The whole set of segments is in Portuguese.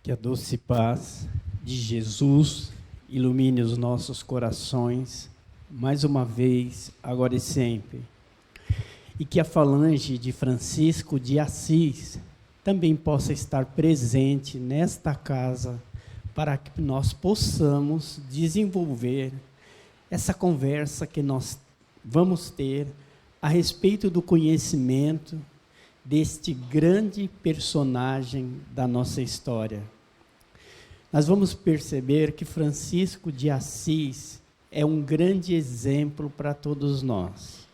Que a doce paz de Jesus ilumine os nossos corações, mais uma vez, agora e sempre. E que a falange de Francisco de Assis também possa estar presente nesta casa, para que nós possamos desenvolver essa conversa que nós vamos ter a respeito do conhecimento deste grande personagem da nossa história. Nós vamos perceber que Francisco de Assis é um grande exemplo para todos nós.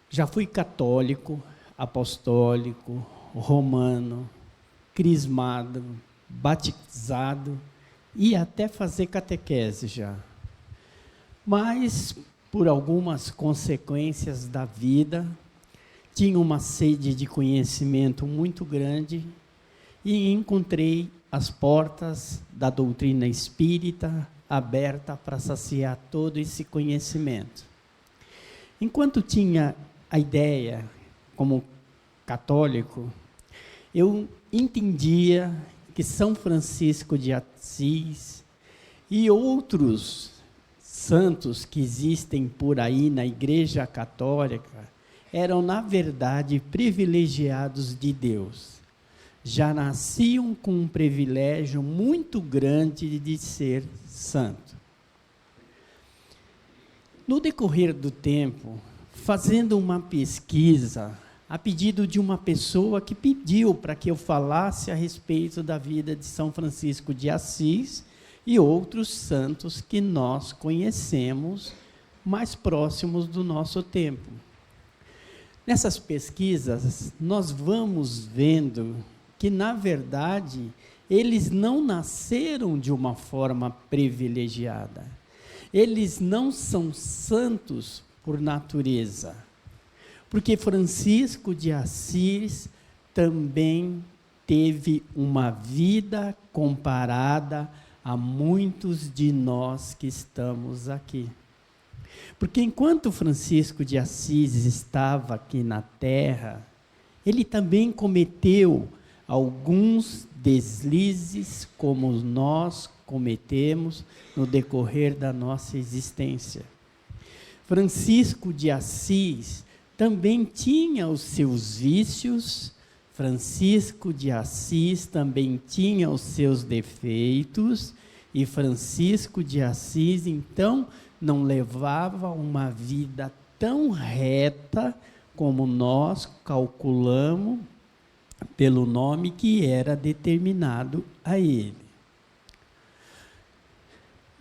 Já fui católico, apostólico, romano, crismado, batizado e até fazer catequese já. Mas, por algumas consequências da vida, tinha uma sede de conhecimento muito grande e encontrei as portas da doutrina espírita aberta para saciar todo esse conhecimento. Enquanto tinha a ideia, como católico, eu entendia que São Francisco de Assis e outros santos que existem por aí na Igreja Católica eram, na verdade, privilegiados de Deus. Já nasciam com um privilégio muito grande de ser santo. No decorrer do tempo, fazendo uma pesquisa, a pedido de uma pessoa que pediu para que eu falasse a respeito da vida de São Francisco de Assis e outros santos que nós conhecemos mais próximos do nosso tempo. Nessas pesquisas, nós vamos vendo que, na verdade, eles não nasceram de uma forma privilegiada. Eles não são santos por natureza. Porque Francisco de Assis também teve uma vida comparada a muitos de nós que estamos aqui. Porque enquanto Francisco de Assis estava aqui na Terra, ele também cometeu alguns deslizes como nós cometemos no decorrer da nossa existência. Francisco de Assis também tinha os seus vícios, Francisco de Assis também tinha os seus defeitos, e Francisco de Assis, então, não levava uma vida tão reta como nós calculamos pelo nome que era determinado a ele.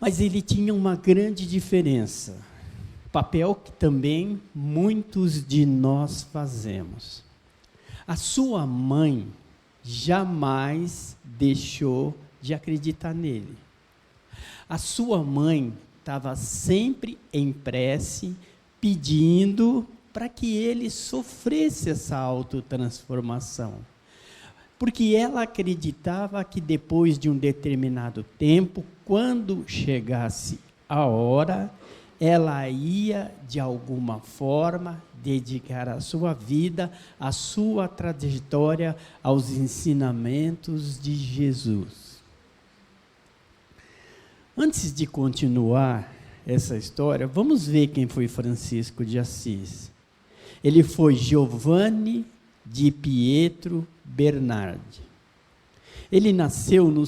Mas ele tinha uma grande diferença, papel que também muitos de nós fazemos. A sua mãe jamais deixou de acreditar nele. A sua mãe estava sempre em prece, pedindo para que ele sofresse essa autotransformação. Porque ela acreditava que depois de um determinado tempo, quando chegasse a hora, ela ia, de alguma forma, dedicar a sua vida, a sua trajetória aos ensinamentos de Jesus. Antes de continuar essa história, vamos ver quem foi Francisco de Assis. Ele foi Giovanni di Pietro Bernardi. Ele nasceu no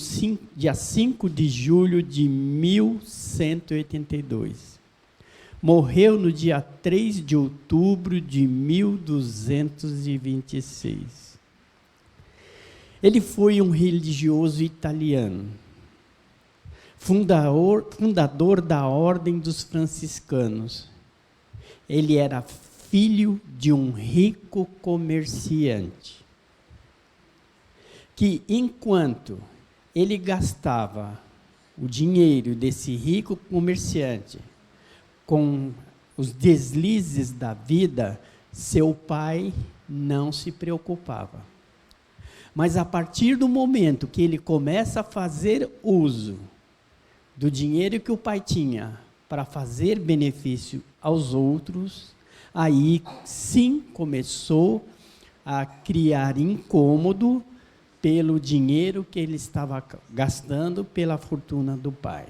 dia 5 de julho de 1182. Morreu no dia 3 de outubro de 1226. Ele foi um religioso italiano, fundador da Ordem dos Franciscanos. Ele era filho de um rico comerciante, que, enquanto ele gastava o dinheiro desse rico comerciante com os deslizes da vida, seu pai não se preocupava. Mas a partir do momento que ele começa a fazer uso do dinheiro que o pai tinha para fazer benefício aos outros, aí sim começou a criar incômodo, pelo dinheiro que ele estava gastando pela fortuna do pai.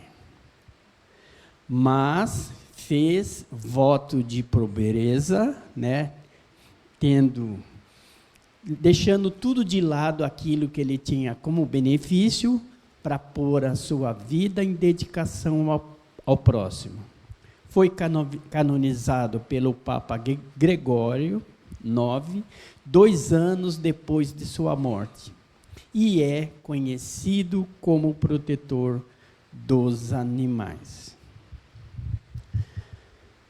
Mas fez voto de pobreza, né? Deixando tudo de lado aquilo que ele tinha como benefício para pôr a sua vida em dedicação ao próximo. Foi canonizado pelo Papa Gregório IX, 2 anos depois de sua morte, e é conhecido como protetor dos animais.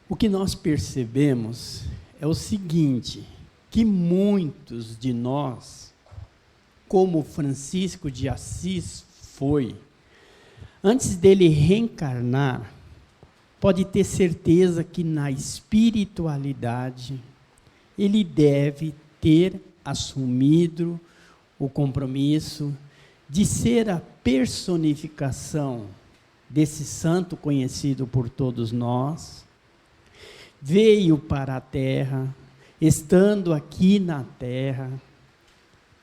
O que nós percebemos é o seguinte, que muitos de nós, como Francisco de Assis foi, antes dele reencarnar, pode ter certeza que na espiritualidade ele deve ter assumido o compromisso de ser a personificação desse santo conhecido por todos nós. Veio para a Terra, estando aqui na Terra,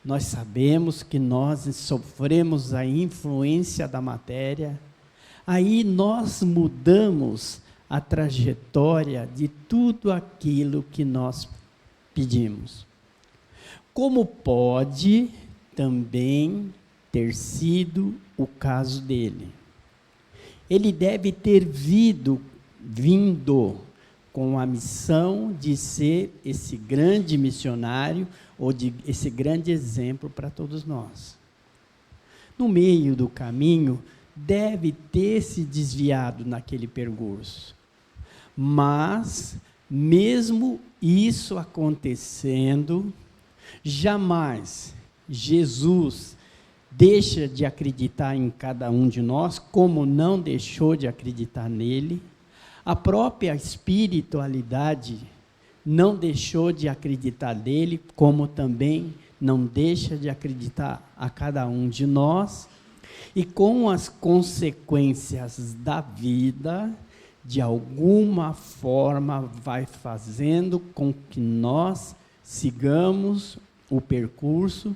nós sabemos que nós sofremos a influência da matéria, aí nós mudamos a trajetória de tudo aquilo que nós pedimos. Como pode também ter sido o caso dele? Ele deve ter vindo com a missão de ser esse grande missionário, ou de esse grande exemplo para todos nós. No meio do caminho, deve ter se desviado naquele percurso. Mas, mesmo isso acontecendo, jamais Jesus deixa de acreditar em cada um de nós, como não deixou de acreditar nele. A própria espiritualidade não deixou de acreditar nele, como também não deixa de acreditar a cada um de nós. E com as consequências da vida, de alguma forma vai fazendo com que nós sigamos o percurso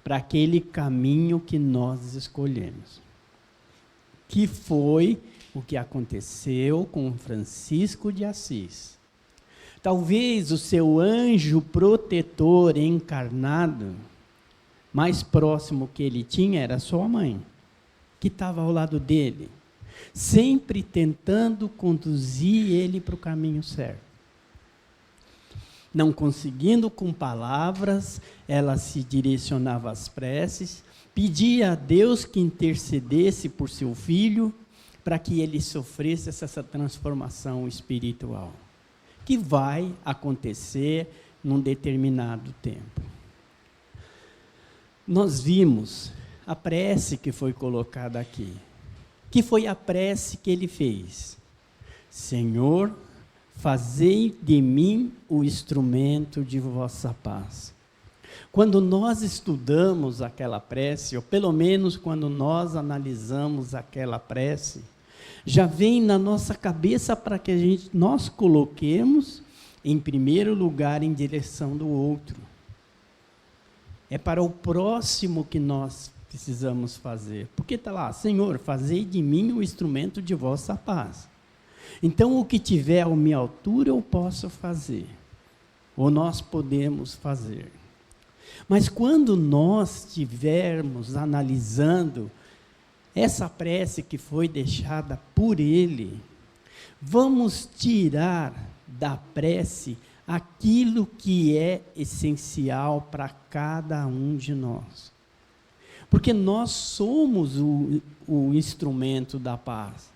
para aquele caminho que nós escolhemos. Que foi o que aconteceu com Francisco de Assis. Talvez o seu anjo protetor encarnado, mais próximo que ele tinha, era sua mãe, que estava ao lado dele, sempre tentando conduzir ele para o caminho certo. Não conseguindo com palavras, ela se direcionava às preces, pedia a Deus que intercedesse por seu filho, para que ele sofresse essa transformação espiritual, que vai acontecer num determinado tempo. Nós vimos a prece que foi colocada aqui, que foi a prece que ele fez. Senhor, fazei de mim o instrumento de vossa paz. Quando nós estudamos aquela prece, ou pelo menos quando nós analisamos aquela prece, já vem na nossa cabeça para que nós coloquemos em primeiro lugar em direção do outro. É para o próximo que nós precisamos fazer. Porque está lá, Senhor, fazei de mim o instrumento de vossa paz. Então, o que tiver à minha altura eu posso fazer, ou nós podemos fazer. Mas quando nós estivermos analisando essa prece que foi deixada por ele, vamos tirar da prece aquilo que é essencial para cada um de nós. Porque nós somos o instrumento da paz.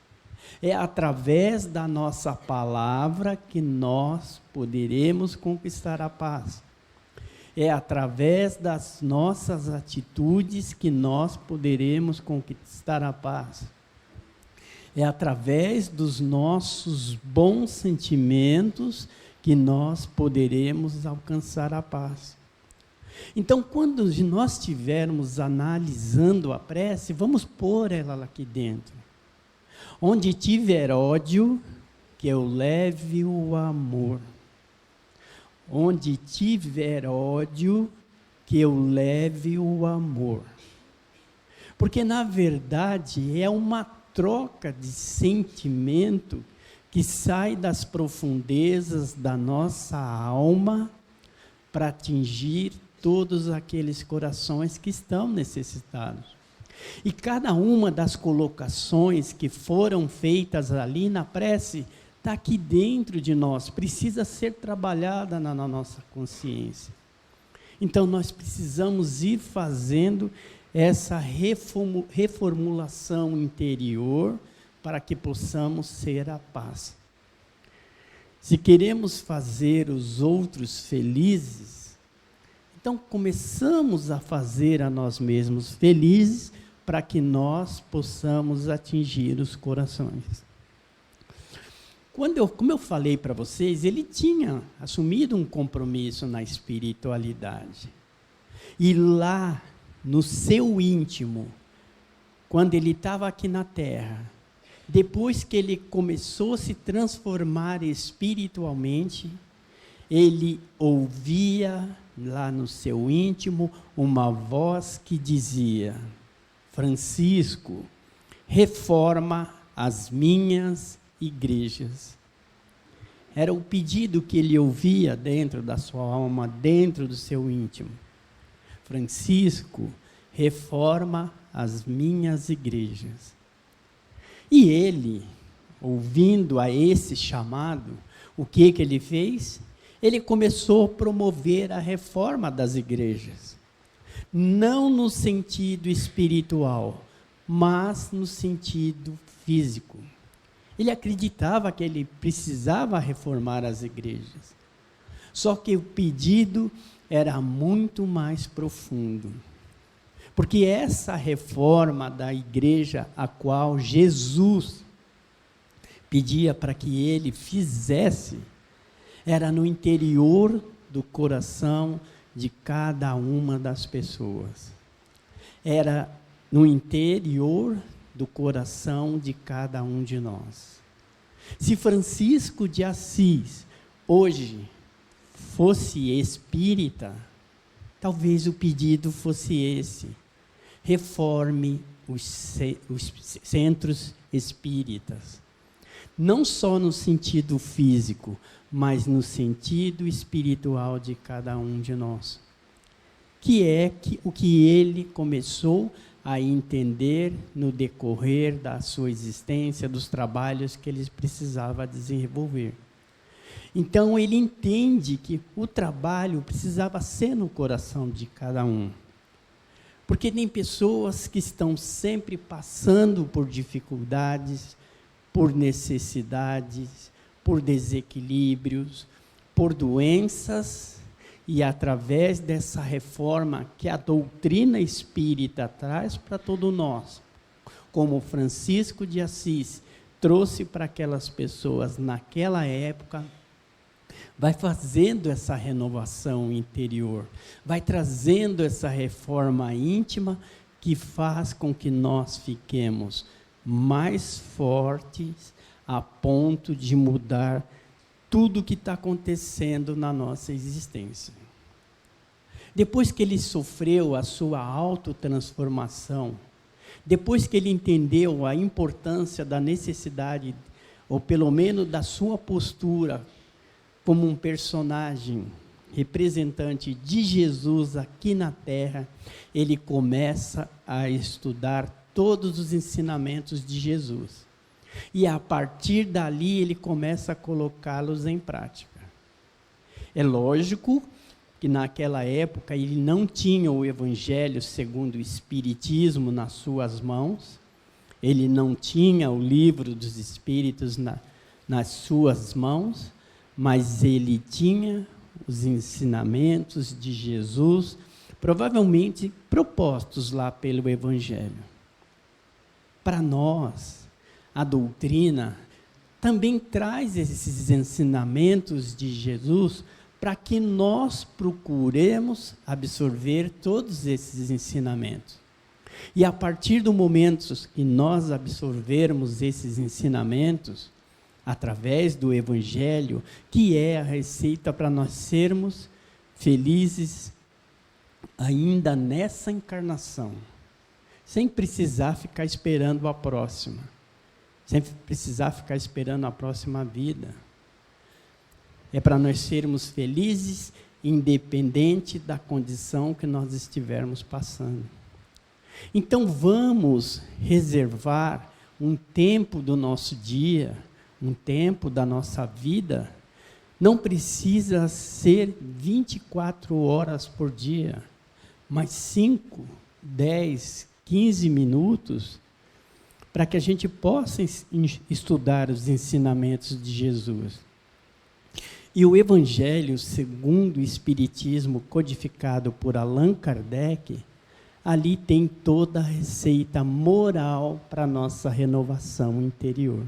É através da nossa palavra que nós poderemos conquistar a paz. É através das nossas atitudes que nós poderemos conquistar a paz. É através dos nossos bons sentimentos que nós poderemos alcançar a paz. Então, quando nós estivermos analisando a prece, vamos pôr ela aqui dentro. Onde tiver ódio, que eu leve o amor. Onde tiver ódio, que eu leve o amor. Porque, na verdade, é uma troca de sentimento que sai das profundezas da nossa alma para atingir todos aqueles corações que estão necessitados. E cada uma das colocações que foram feitas ali na prece está aqui dentro de nós, precisa ser trabalhada na nossa consciência. Então, nós precisamos ir fazendo essa reformulação interior para que possamos ser a paz. Se queremos fazer os outros felizes, então começamos a fazer a nós mesmos felizes para que nós possamos atingir os corações. Como eu falei para vocês, ele tinha assumido um compromisso na espiritualidade. E lá, no seu íntimo, quando ele estava aqui na Terra, depois que ele começou a se transformar espiritualmente, ele ouvia lá no seu íntimo uma voz que dizia: Francisco, reforma as minhas igrejas. Era o pedido que ele ouvia dentro da sua alma, dentro do seu íntimo. Francisco, reforma as minhas igrejas. E ele, ouvindo a esse chamado, o que ele fez? Ele começou a promover a reforma das igrejas. Não no sentido espiritual, mas no sentido físico. Ele acreditava que ele precisava reformar as igrejas. Só que o pedido era muito mais profundo. Porque essa reforma da igreja a qual Jesus pedia para que ele fizesse, era no interior do coração de cada uma das pessoas. Era no interior do coração de cada um de nós. Se Francisco de Assis hoje fosse espírita, talvez o pedido fosse esse: reforme os centros espíritas. Não só no sentido físico, mas no sentido espiritual de cada um de nós. O que ele começou a entender no decorrer da sua existência, dos trabalhos que ele precisava desenvolver. Então, ele entende que o trabalho precisava ser no coração de cada um. Porque tem pessoas que estão sempre passando por dificuldades, por necessidades, por desequilíbrios, por doenças, e através dessa reforma que a doutrina espírita traz para todos nós, como Francisco de Assis trouxe para aquelas pessoas naquela época, vai fazendo essa renovação interior, vai trazendo essa reforma íntima que faz com que nós fiquemos mais fortes a ponto de mudar tudo o que está acontecendo na nossa existência. Depois que ele sofreu a sua autotransformação, depois que ele entendeu a importância da necessidade, ou pelo menos da sua postura, como um personagem representante de Jesus aqui na Terra, ele começa a estudar todos os ensinamentos de Jesus. E a partir dali ele começa a colocá-los em prática. É lógico que naquela época ele não tinha o Evangelho segundo o Espiritismo nas suas mãos, ele não tinha o livro dos Espíritos nas suas mãos, mas ele tinha os ensinamentos de Jesus, provavelmente propostos lá pelo Evangelho. Para nós, a doutrina também traz esses ensinamentos de Jesus para que nós procuremos absorver todos esses ensinamentos. E a partir do momento que nós absorvermos esses ensinamentos, através do Evangelho, que é a receita para nós sermos felizes ainda nessa encarnação, sem precisar ficar esperando a próxima, sem precisar ficar esperando a próxima vida. É para nós sermos felizes, independente da condição que nós estivermos passando. Então vamos reservar um tempo do nosso dia, um tempo da nossa vida. Não precisa ser 24 horas por dia, mas 5, 10, 15 minutos, para que a gente possa estudar os ensinamentos de Jesus. E o Evangelho segundo o Espiritismo, codificado por Allan Kardec, ali tem toda a receita moral para a nossa renovação interior.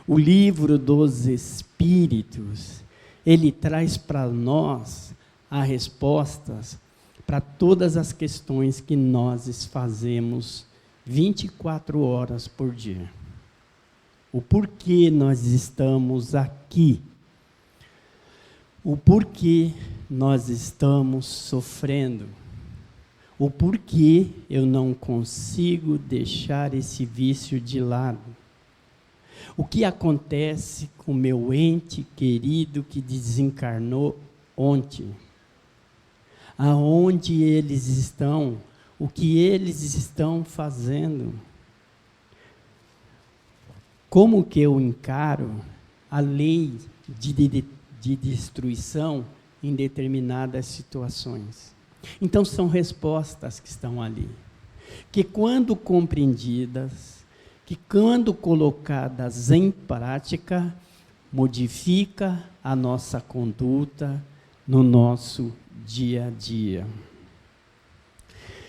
O livro dos Espíritos, ele traz para nós as respostas para todas as questões que nós fazemos 24 horas por dia. O porquê nós estamos aqui. O porquê nós estamos sofrendo. O porquê eu não consigo deixar esse vício de lado. O que acontece com meu ente querido que desencarnou ontem? Aonde eles estão? O que eles estão fazendo? Como que eu encaro a lei de destruição em determinadas situações? Então, são respostas que estão ali, que quando compreendidas, que quando colocadas em prática, modifica a nossa conduta no nosso dia a dia.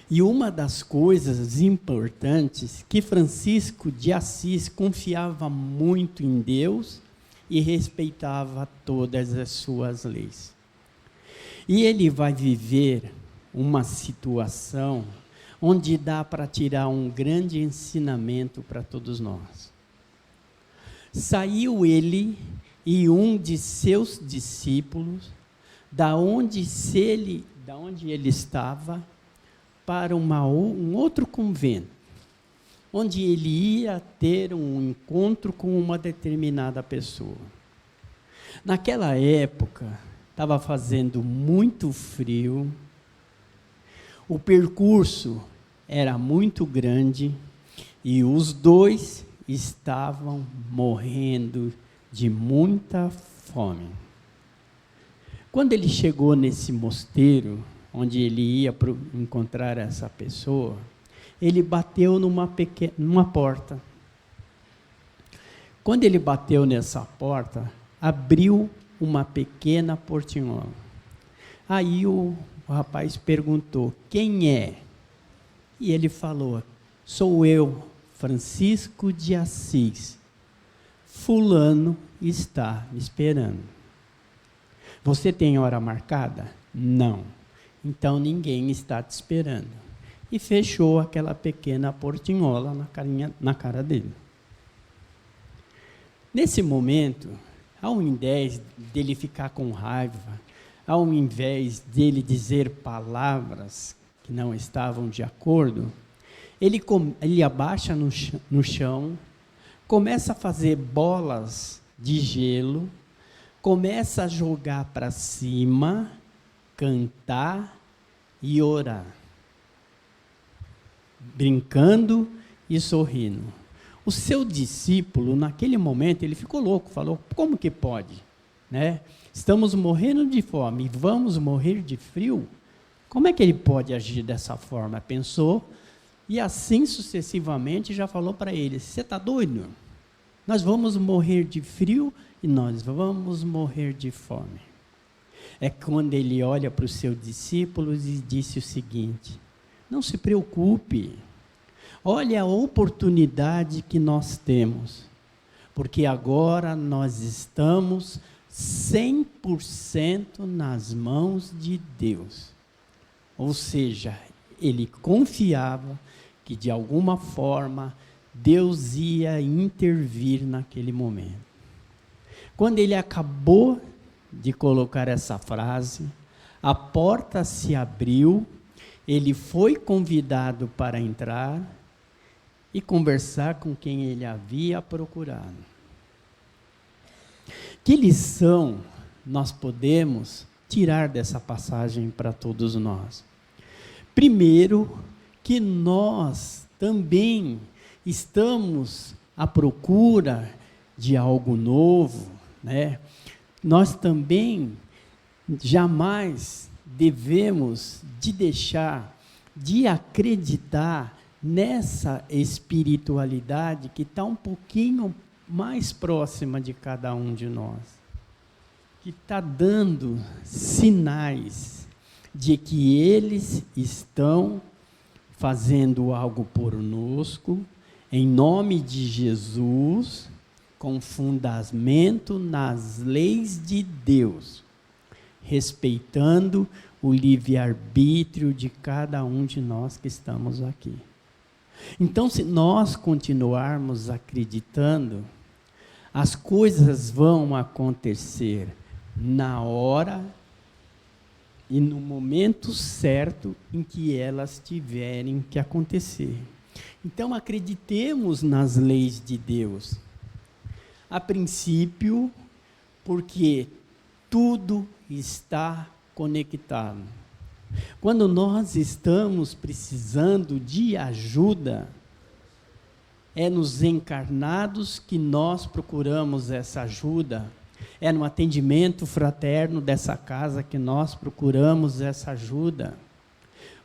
E uma das coisas importantes que Francisco de Assis confiava muito em Deus e respeitava todas as suas leis. E ele vai viver uma situação onde dá para tirar um grande ensinamento para todos nós. Saiu ele e um de seus discípulos, da onde ele estava, para um outro convento, onde ele ia ter um encontro com uma determinada pessoa. Naquela época, estava fazendo muito frio, o percurso era muito grande e os dois estavam morrendo de muita fome. Quando ele chegou nesse mosteiro, onde ele ia encontrar essa pessoa, ele bateu numa porta. Quando ele bateu nessa porta, abriu uma pequena portinhola. Aí o rapaz perguntou: quem é? E ele falou: sou eu, Francisco de Assis. Fulano está me esperando. Você tem hora marcada? Não. Então ninguém está te esperando. E fechou aquela pequena portinhola na cara dele. Nesse momento, ao invés dele ficar com raiva, ao invés dele dizer palavras que não estavam de acordo, ele abaixa no chão, começa a fazer bolas de gelo, começa a jogar para cima, cantar e orar, brincando e sorrindo. O seu discípulo, naquele momento, ele ficou louco, falou: como que pode? Né? Estamos morrendo de fome e vamos morrer de frio? Como é que ele pode agir dessa forma? Pensou, e assim sucessivamente já falou para ele: você está doido? Nós vamos morrer de frio e nós vamos morrer de fome. É quando ele olha para os seus discípulos e disse o seguinte: não se preocupe, olha a oportunidade que nós temos, porque agora nós estamos 100% nas mãos de Deus. Ou seja, ele confiava que de alguma forma Deus ia intervir naquele momento. Quando ele acabou de colocar essa frase, A porta se abriu, ele foi convidado para entrar e conversar com quem ele havia procurado. Que lição nós podemos tirar dessa passagem para todos nós? Primeiro, que nós também estamos à procura de algo novo, né? Nós também jamais devemos de deixar de acreditar nessa espiritualidade que está um pouquinho mais próxima de cada um de nós, que está dando sinais de que eles estão fazendo algo por conosco, em nome de Jesus, com fundamento nas leis de Deus, respeitando o livre-arbítrio de cada um de nós que estamos aqui. Então, se nós continuarmos acreditando, as coisas vão acontecer na hora e no momento certo em que elas tiverem que acontecer. Então, acreditemos nas leis de Deus. A princípio, porque tudo está conectado. Quando nós estamos precisando de ajuda, é nos encarnados que nós procuramos essa ajuda. É no atendimento fraterno dessa casa que nós procuramos essa ajuda.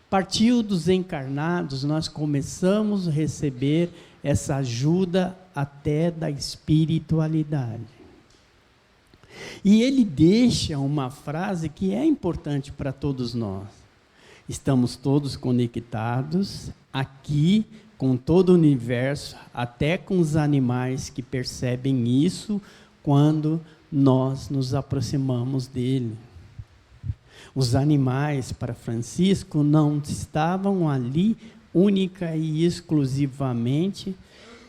Partiu dos encarnados, nós começamos a receber essa ajuda até da espiritualidade. E ele deixa uma frase que é importante para todos nós. Estamos todos conectados aqui com todo o universo, até com os animais que percebem isso quando nós nos aproximamos dele. Os animais, para Francisco, não estavam ali única e exclusivamente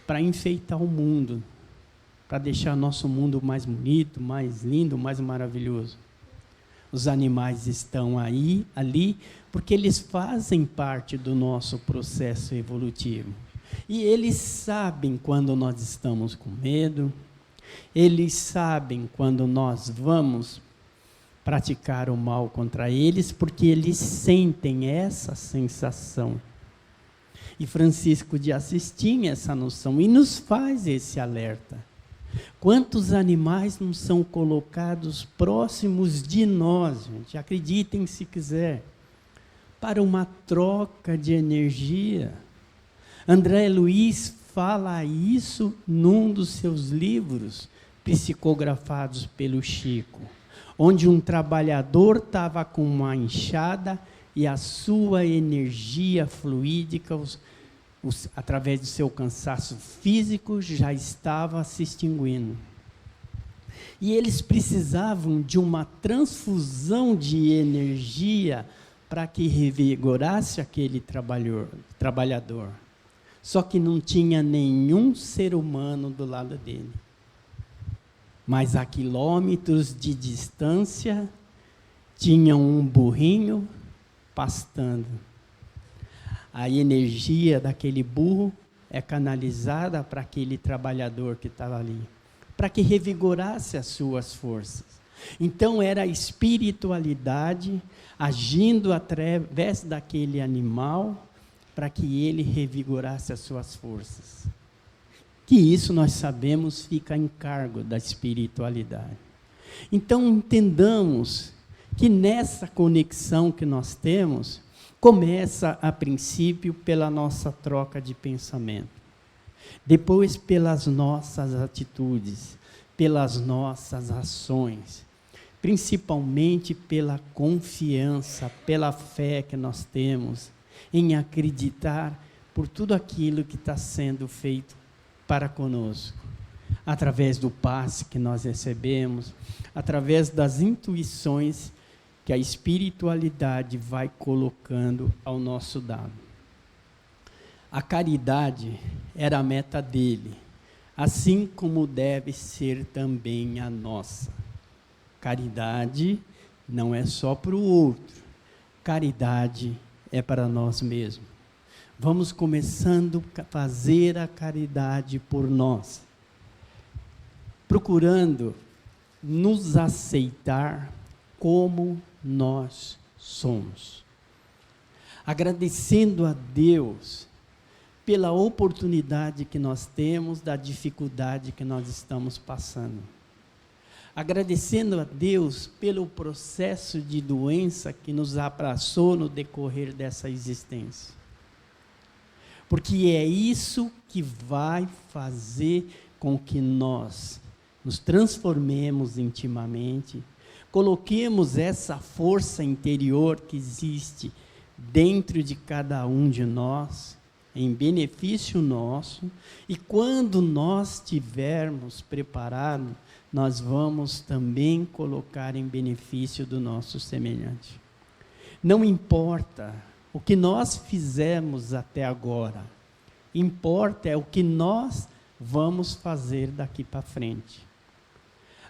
para enfeitar o mundo, para deixar nosso mundo mais bonito, mais lindo, mais maravilhoso. Os animais estão ali, porque eles fazem parte do nosso processo evolutivo. E eles sabem quando nós estamos com medo, eles sabem quando nós vamos praticar o mal contra eles, porque eles sentem essa sensação. E Francisco de Assis tinha essa noção e nos faz esse alerta. Quantos animais não são colocados próximos de nós, gente? Acreditem se quiser, para uma troca de energia. André Luiz fala isso num dos seus livros, psicografados pelo Chico, onde um trabalhador estava com uma enxada e a sua energia fluídica, através do seu cansaço físico, já estava se extinguindo. E eles precisavam de uma transfusão de energia para que revigorasse aquele trabalhador. Só que não tinha nenhum ser humano do lado dele. Mas a quilômetros de distância, tinha um burrinho pastando. A energia daquele burro é canalizada para aquele trabalhador que estava ali, para que revigorasse as suas forças. Então, era a espiritualidade agindo através daquele animal para que ele revigorasse as suas forças. Que isso nós sabemos fica em cargo da espiritualidade. Então, entendamos que nessa conexão que nós temos, começa a princípio pela nossa troca de pensamento, depois pelas nossas atitudes, pelas nossas ações, principalmente pela confiança, pela fé que nós temos em acreditar por tudo aquilo que está sendo feito para conosco, através do passe que nós recebemos, através das intuições que a espiritualidade vai colocando ao nosso dado. A caridade era a meta dele, assim como deve ser também a nossa. Caridade não é só para o outro. Caridade é para nós mesmos. Vamos começando a fazer a caridade por nós, procurando nos aceitar como nós somos. Agradecendo a Deus pela oportunidade que nós temos da dificuldade que nós estamos passando. Agradecendo a Deus pelo processo de doença que nos abraçou no decorrer dessa existência. Porque é isso que vai fazer com que nós nos transformemos intimamente, coloquemos essa força interior que existe dentro de cada um de nós, em benefício nosso, e quando nós estivermos preparados, nós vamos também colocar em benefício do nosso semelhante. Não importa o que nós fizemos até agora, importa é o que nós vamos fazer daqui para frente.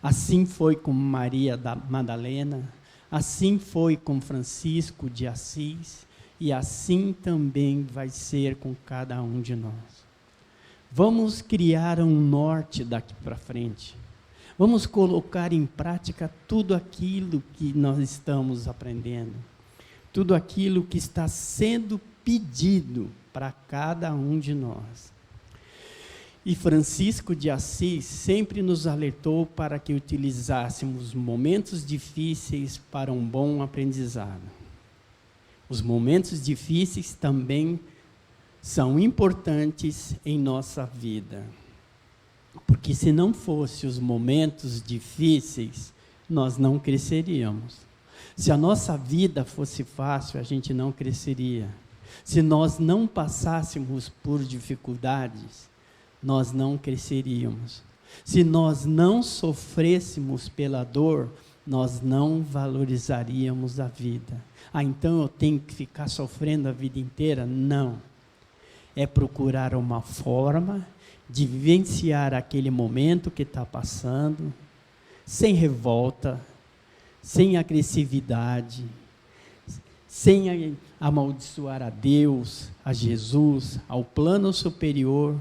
Assim foi com Maria da Madalena, assim foi com Francisco de Assis, e assim também vai ser com cada um de nós. Vamos criar um norte daqui para frente. Vamos colocar em prática tudo aquilo que nós estamos aprendendo, tudo aquilo que está sendo pedido para cada um de nós. E Francisco de Assis sempre nos alertou para que utilizássemos momentos difíceis para um bom aprendizado. Os momentos difíceis também são importantes em nossa vida. Porque se não fossem os momentos difíceis, nós não cresceríamos. Se a nossa vida fosse fácil, a gente não cresceria. Se nós não passássemos por dificuldades, nós não cresceríamos. Se nós não sofrêssemos pela dor, nós não valorizaríamos a vida. Então eu tenho que ficar sofrendo a vida inteira? Não. É procurar uma forma de vivenciar aquele momento que está passando, sem revolta, sem agressividade, sem amaldiçoar a Deus, a Jesus, ao plano superior,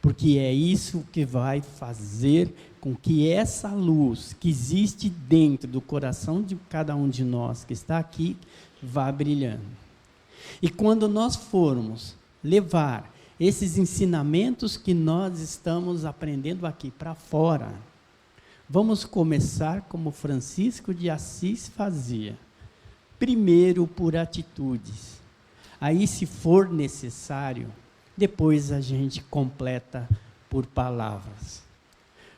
porque é isso que vai fazer com que essa luz que existe dentro do coração de cada um de nós que está aqui, vá brilhando. E quando nós formos levar esses ensinamentos que nós estamos aprendendo aqui para fora, vamos começar como Francisco de Assis fazia. Primeiro por atitudes. Aí, se for necessário, depois a gente completa por palavras.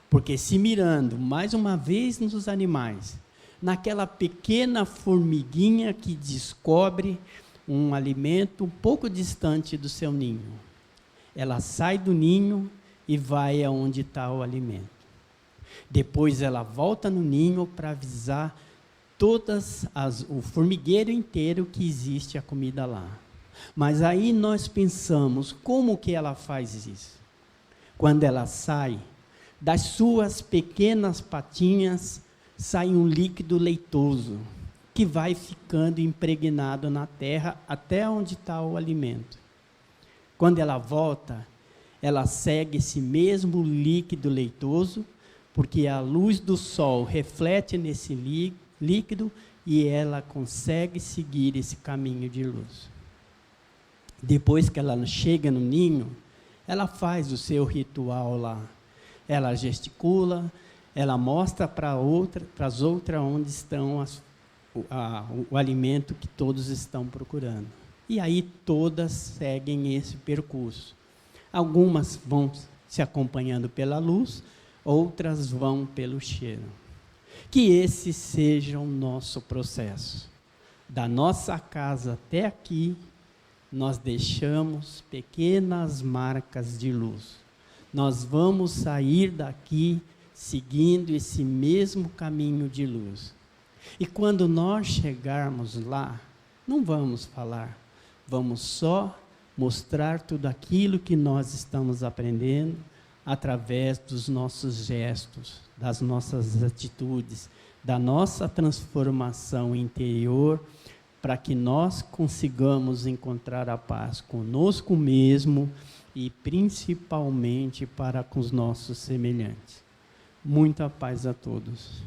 Porque se mirando mais uma vez nos animais, naquela pequena formiguinha que descobre um alimento um pouco distante do seu ninho, ela sai do ninho e vai aonde está o alimento. Depois ela volta no ninho para avisar o formigueiro inteiro que existe a comida lá. Mas aí nós pensamos, como que ela faz isso? Quando ela sai, das suas pequenas patinhas sai um líquido leitoso, que vai ficando impregnado na terra até onde está o alimento. Quando ela volta, ela segue esse mesmo líquido leitoso, porque a luz do sol reflete nesse líquido e ela consegue seguir esse caminho de luz. Depois que ela chega no ninho, ela faz o seu ritual lá. Ela gesticula, ela mostra para as outras onde estão o alimento que todos estão procurando. E aí todas seguem esse percurso. Algumas vão se acompanhando pela luz, outras vão pelo cheiro. Que esse seja o nosso processo. Da nossa casa até aqui, nós deixamos pequenas marcas de luz. Nós vamos sair daqui seguindo esse mesmo caminho de luz. E quando nós chegarmos lá, não vamos falar, vamos só mostrar tudo aquilo que nós estamos aprendendo através dos nossos gestos, das nossas atitudes, da nossa transformação interior, para que nós consigamos encontrar a paz conosco mesmo e principalmente para com os nossos semelhantes. Muita paz a todos.